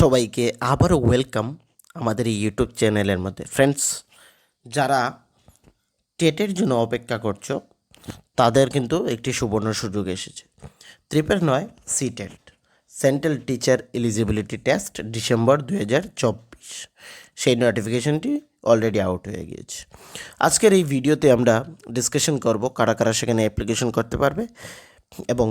সবাইকে আবারও ওয়েলকাম আমাদের এই ইউটিউব চ্যানেলের মধ্যে। ফ্রেন্ডস, যারা টেটের জন্য অপেক্ষা করছো তাদের কিন্তু একটি সুবর্ণ সুযোগ এসেছে। ত্রিপের নয়, CTET central teacher eligibility test December 2024, সেই নোটিফিকেশনটি অলরেডি আউট হয়ে গিয়েছে। আজকের এই ভিডিওতে আমরা ডিসকাশন করব কারা কারা সেখানে অ্যাপ্লিকেশন করতে পারবে এবং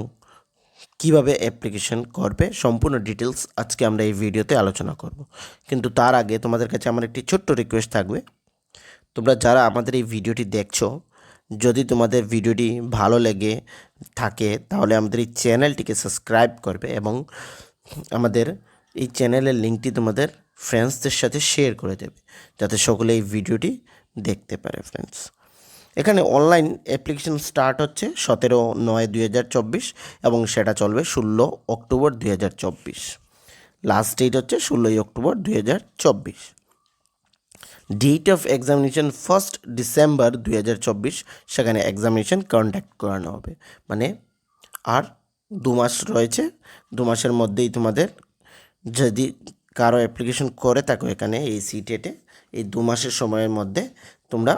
কিভাবে অ্যাপ্লিকেশন করবে, সম্পূর্ণ ডিটেলস আজকে আমরা এই ভিডিওতে আলোচনা করব। কিন্তু তার আগে তোমাদের কাছে আমার একটি ছোট্ট রিকোয়েস্ট থাকবে, তোমরা যারা আমাদের এই ভিডিওটি দেখছো, যদি তোমাদের ভিডিওটি ভালো লেগে থাকে তাহলে আমাদের এই চ্যানেলটিকে সাবস্ক্রাইব করবে এবং আমাদের এই চ্যানেলের লিঙ্কটি তোমাদের ফ্রেন্ডসদের সাথে শেয়ার করে দেবে, যাতে সকলে এই ভিডিওটি দেখতে পারে। ফ্রেন্ডস, এখানে অনলাইন অ্যাপ্লিকেশন স্টার্ট হচ্ছে 17/9/2024 এবং সেটা চলবে 16 অক্টোবর 2024। লাস্ট ডেট হচ্ছে 16 October 2024। Date of examination 1 December 2024, সেখানে এক্সামিনেশন কন্ডাক্ট করানো হবে। মানে আর 2 মাস রয়েছে, 2 মাসের মধ্যেই তোমাদের যদি কারো অ্যাপ্লিকেশন করে থাকো এখানে এই সিটেটে, এই 2 মাসের সময়ের মধ্যে তোমরা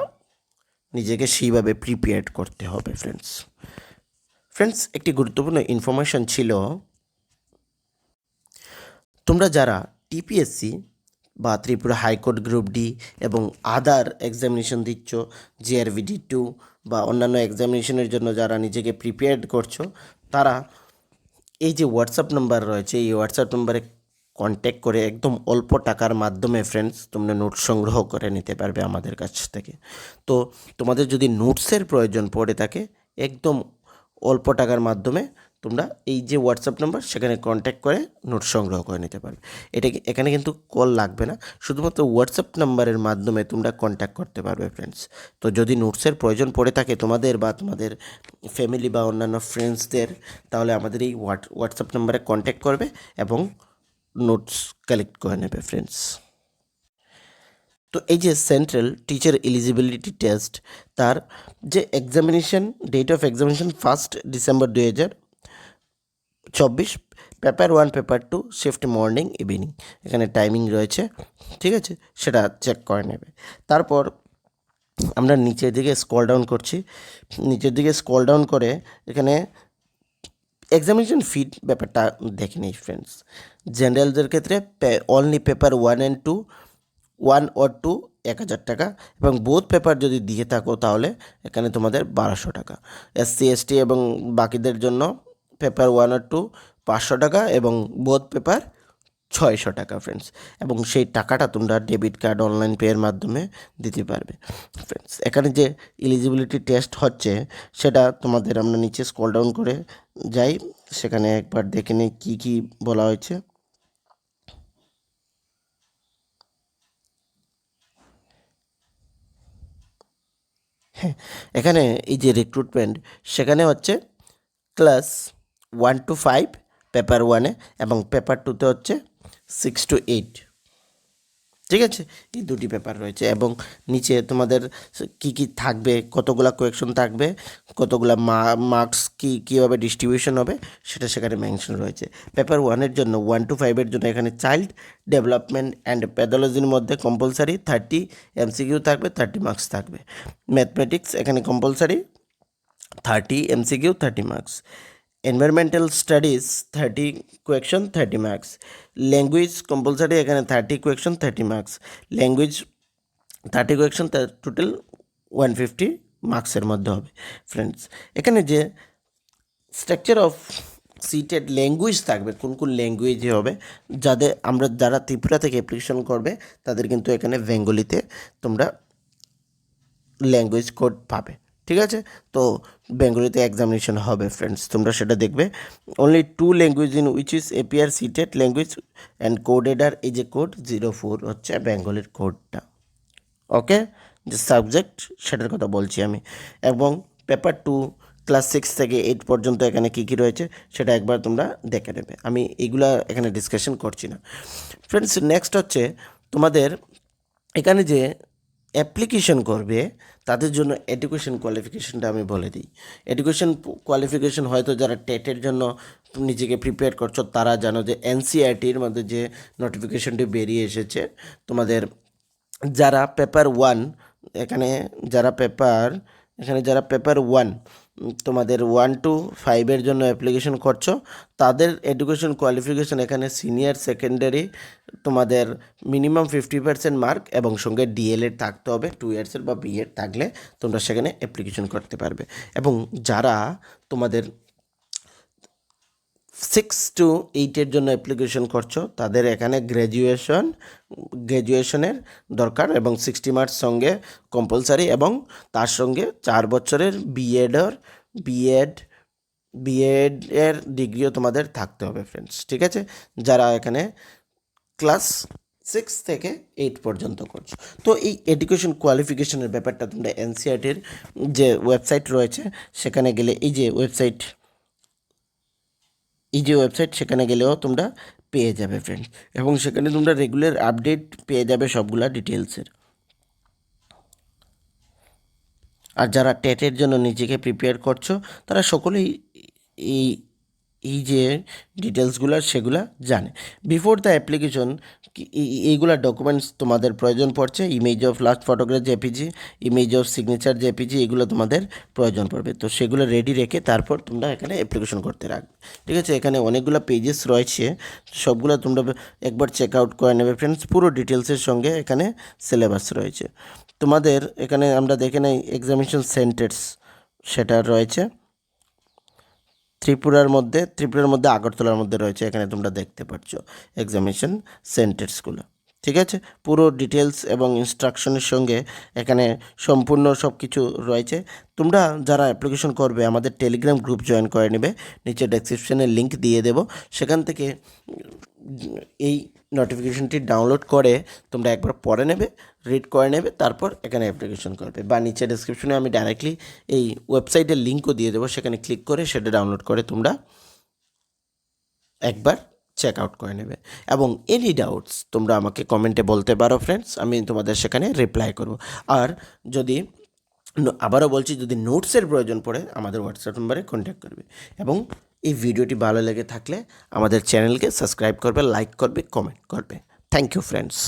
নিজেকে সেইভাবে প্রিপেয়ার করতে হবে। ফ্রেন্ডস, একটি গুরুত্বপূর্ণ ইনফরমেশন ছিল, তোমরা যারা টিপিএসসি বা ত্রিপুরা হাইকোর্ট গ্রুপ ডি এবং আদার এক্সামিনেশন দিচ্ছ, GRVD2 বা অন্যান্য এক্সামিনেশনের জন্য যারা নিজেকে প্রিপেয়ার করছো, তারা এই যে হোয়াটসঅ্যাপ নাম্বার রয়েছে, এই হোয়াটসঅ্যাপ নাম্বারে কন্ট্যাক্ট করে একদম অল্প টাকার মাধ্যমে ফ্রেন্ডস তোমরা নোট সংগ্রহ করে নিতে পারবে আমাদের কাছ থেকে। তো তোমাদের যদি নোটসের প্রয়োজন পড়ে থাকে, একদম অল্প টাকার মাধ্যমে তোমরা এই যে হোয়াটসঅ্যাপ নাম্বার, সেখানে কন্ট্যাক্ট করে নোট সংগ্রহ করে নিতে পারবে। এখানে কিন্তু কল লাগবে না, শুধুমাত্র হোয়াটসঅ্যাপ নাম্বারের মাধ্যমে তোমরা কন্ট্যাক্ট করতে পারবে। ফ্রেন্ডস, তো যদি নোটসের প্রয়োজন পড়ে থাকে তোমাদের বা তোমাদের ফ্যামিলি বা অন্যান্য ফ্রেন্ডসদের, তাহলে আমাদের এই হোয়াটসঅ্যাপ নাম্বারে কন্ট্যাক্ট করবে এবং নোটস কালেক্ট করে নেবে। ফ্রেন্ডস, তো এই যে সেন্ট্রাল টিচার এলিজিবিলিটি টেস্ট, তার যে examination, date of examination 1 December 2024, paper 1 paper 2 shift morning evening, এখানে টাইমিং রয়েছে, ঠিক আছে, সেটা চেক করে নেবে। তারপর আমরা নিচের দিকে স্ক্রল ডাউন করছি, নিচের দিকে স্ক্রল ডাউন করে এখানে এক্সামিনেশন ফি ব্যাপারটা দেখে নিই। ফ্রেন্ডস, জেনারেলদের ক্ষেত্রে অনলি পেপার 1 and 2, 1 or 2 1000 টাকা, এবং বোথ পেপার যদি দিয়ে থাকো তাহলে এখানে তোমাদের 1200 টাকা। SC ST এবং বাকিদের জন্য পেপার 1 or 2 500 টাকা এবং বোথ পেপার 600 টাকা। ফ্রেন্ডস, এবং সেই টাকাটা তোমরা ডেবিট কার্ড, অনলাইন পেয়ের মাধ্যমে দিতে পারবে। ফ্রেন্ডস, এখানে যে এলিজিবিলিটি টেস্ট হচ্ছে সেটা তোমাদের, আমরা নিচে স্ক্রল ডাউন করে যাই, সেখানে একবার দেখে নিই কী কী বলা হয়েছে। হ্যাঁ, এখানে এই যে রিক্রুটমেন্ট, সেখানে হচ্ছে ক্লাস 1 to 5 পেপার 1-এ এবং পেপার 2-তে হচ্ছে 6 to 8, ঠিক আছে, এই দুটি পেপার রয়েছে। এবং নিচে তোমাদের কি কি থাকবে, কতগুলা কোয়েকশন থাকবে, কতগুলা মার্কস কীভাবে ডিস্ট্রিবিউশন হবে, সেটা সেখানে মেনশন রয়েছে। পেপার 1-এর জন্য 1 to 5-এর জন্য এখানে চাইল্ড ডেভেলপমেন্ট অ্যান্ড প্যাথোলজির মধ্যে কম্পালসারি 30 MCQ থাকবে, 30 মার্কস থাকবে। ম্যাথমেটিক্স এখানে compulsory 30 MCQ, 30 marks. Environmental studies 30 question, 30 marks. Language compulsory এখানে 30 question, 30 marks. Language 30 question, total 150 মার্কসের মধ্যে হবে। ফ্রেন্ডস, এখানে যে স্ট্রাকচার অফ সিটেড ল্যাঙ্গুয়েজ থাকবে, কোন কোন ল্যাঙ্গুয়েজে হবে, যারা ত্রিপুরা থেকে অ্যাপ্লিকেশন করবে তাদের কিন্তু এখানে বেঙ্গলিতে তোমরা ল্যাঙ্গুয়েজ কোড পাবে, ঠিক আছে। তো বেঙ্গলিতে এক্সামিনেশন হবে। ফ্রেন্ডস, তোমরা সেটা দেখবে। Only 2 language in which is APR cited language and coded আর, এই যে কোড 04 হচ্ছে বেঙ্গলির কোডটা। ওকে, যে সাবজেক্ট সেটার কথা বলছি আমি। এবং পেপার 2 ক্লাস 6 থেকে 8 পর্যন্ত এখানে কী কী রয়েছে সেটা একবার তোমরা দেখে নেবে, আমি এগুলা এখানে ডিসকাশন করছি না। ফ্রেন্ডস, নেক্সট হচ্ছে তোমাদের এখানে যে অ্যাপ্লিকেশন করবে তাদের জন্য এডুকেশন কোয়ালিফিকেশনটা আমি বলে দিই। এডুকেশন কোয়ালিফিকেশন হয়তো যারা টেটের জন্য নিজেকে প্রিপেয়ার করছো তারা জানো যে এনসিইআরটির মধ্যে যে নোটিফিকেশনটি বেরিয়ে এসেছে তোমাদের যারা পেপার ওয়ান এখানে যারা পেপার ওয়ান তোমাদের 1 to 5 জন্য অ্যাপ্লিকেশন করছো তাদের এডুকেশন কোয়ালিফিকেশন এখানে সিনিয়র সেকেন্ডারি তোমাদের মিনিমাম 50% মার্ক এবং সঙ্গে ডিএলএড থাকতে হবে 2 ইয়ার্সের বা বিএড থাকলে তোমরা সেখানে অ্যাপ্লিকেশন করতে পারবে। এবং যারা তোমাদের 6 to 8 জন্য অ্যাপ্লিকেশন করছো তাদের এখানে গ্র্যাজুয়েশনের দরকার এবং 60 মার্কস সঙ্গে কম্পালসারি এবং তার সঙ্গে 4 বছরের বিএড ডিগ্রিও তোমাদের থাকতে হবে ফ্রেন্ডস, ঠিক আছে। যারা এখানে ক্লাস 6 থেকে 8 পর্যন্ত করছো, তো এই এডুকেশন কোয়ালিফিকেশনের ব্যাপারটা তোমরা এনসিইআরটির যে ওয়েবসাইট রয়েছে সেখানে গেলে এই যে ওয়েবসাইট সেখানে গেলেও তোমরা পেয়ে যাবে ফ্রেন্ড, এবং সেখানে তোমরা রেগুলার আপডেট পেয়ে যাবে সবগুলা ডিটেলসের। আর যারা টেটের জন্য নিজেকে প্রিপেয়ার করছো তারা সকলেই এই এই যে ডিটেলসগুলো সেগুলো জানে। বিফোর দ্য অ্যাপ্লিকেশন এইগুলা ডকুমেন্টস তোমাদের প্রয়োজন পড়ছে, image of last photograph JPG, image of signature JPG, এগুলো তোমাদের প্রয়োজন পড়বে। তো সেগুলো রেডি রেখে তারপর তোমরা এখানে অ্যাপ্লিকেশন করতে রাখবে, ঠিক আছে। এখানে অনেকগুলো পেজেস রয়েছে, সবগুলো তোমরা একবার চেক আউট করে নেবে ফ্রেন্ডস। পুরো ডিটেলসের সঙ্গে এখানে সিলেবাস রয়েছে তোমাদের। এখানে আমরা দেখে নেই এক্সামিনেশন সেন্টার্স সেটা রয়েছে ত্রিপুরার মধ্যে আগরতলার মধ্যে রয়েছে, এখানে তোমরা দেখতে পাচ্ছ এক্সামিনেশন সেন্টার্সগুলো, ঠিক আছে। পুরো ডিটেলস এবং ইনস্ট্রাকশনের সঙ্গে এখানে সম্পূর্ণ সব কিছু রয়েছে। তোমরা যারা অ্যাপ্লিকেশন করবে আমাদের টেলিগ্রাম গ্রুপ জয়েন করে নেবে, নিচে ডেসক্রিপশনে লিঙ্ক দিয়ে দেবো, সেখান থেকে এই নোটিফিকেশনটি ডাউনলোড করে তোমরা একবার পড়ে নেবে, রিড করে নেবে, তারপর এখানে অ্যাপ্লিকেশন করবে। বা নিচে ডেসক্রিপশনে আমি ডাইরেক্টলি এই ওয়েবসাইটের লিঙ্কও দিয়ে দেবো, সেখানে ক্লিক করে সেটা ডাউনলোড করে তোমরা একবার চেক আউট করে নেবে। এবং এনি ডাউটস তোমরা আমাকে কমেন্টে বলতে পারো ফ্রেন্ডস, আমি তোমাদের সেখানে রিপ্লাই করব। আর যদি আবারও বলছি, যদি নোটসের প্রয়োজন পড়ে আমাদের হোয়াটসঅ্যাপ নম্বরে কন্ট্যাক্ট করবে। এবং এই ভিডিওটি ভালো লেগে থাকলে আমাদের চ্যানেলকে সাবস্ক্রাইব করবে, লাইক করবে, কমেন্ট করবে। Thank you friends.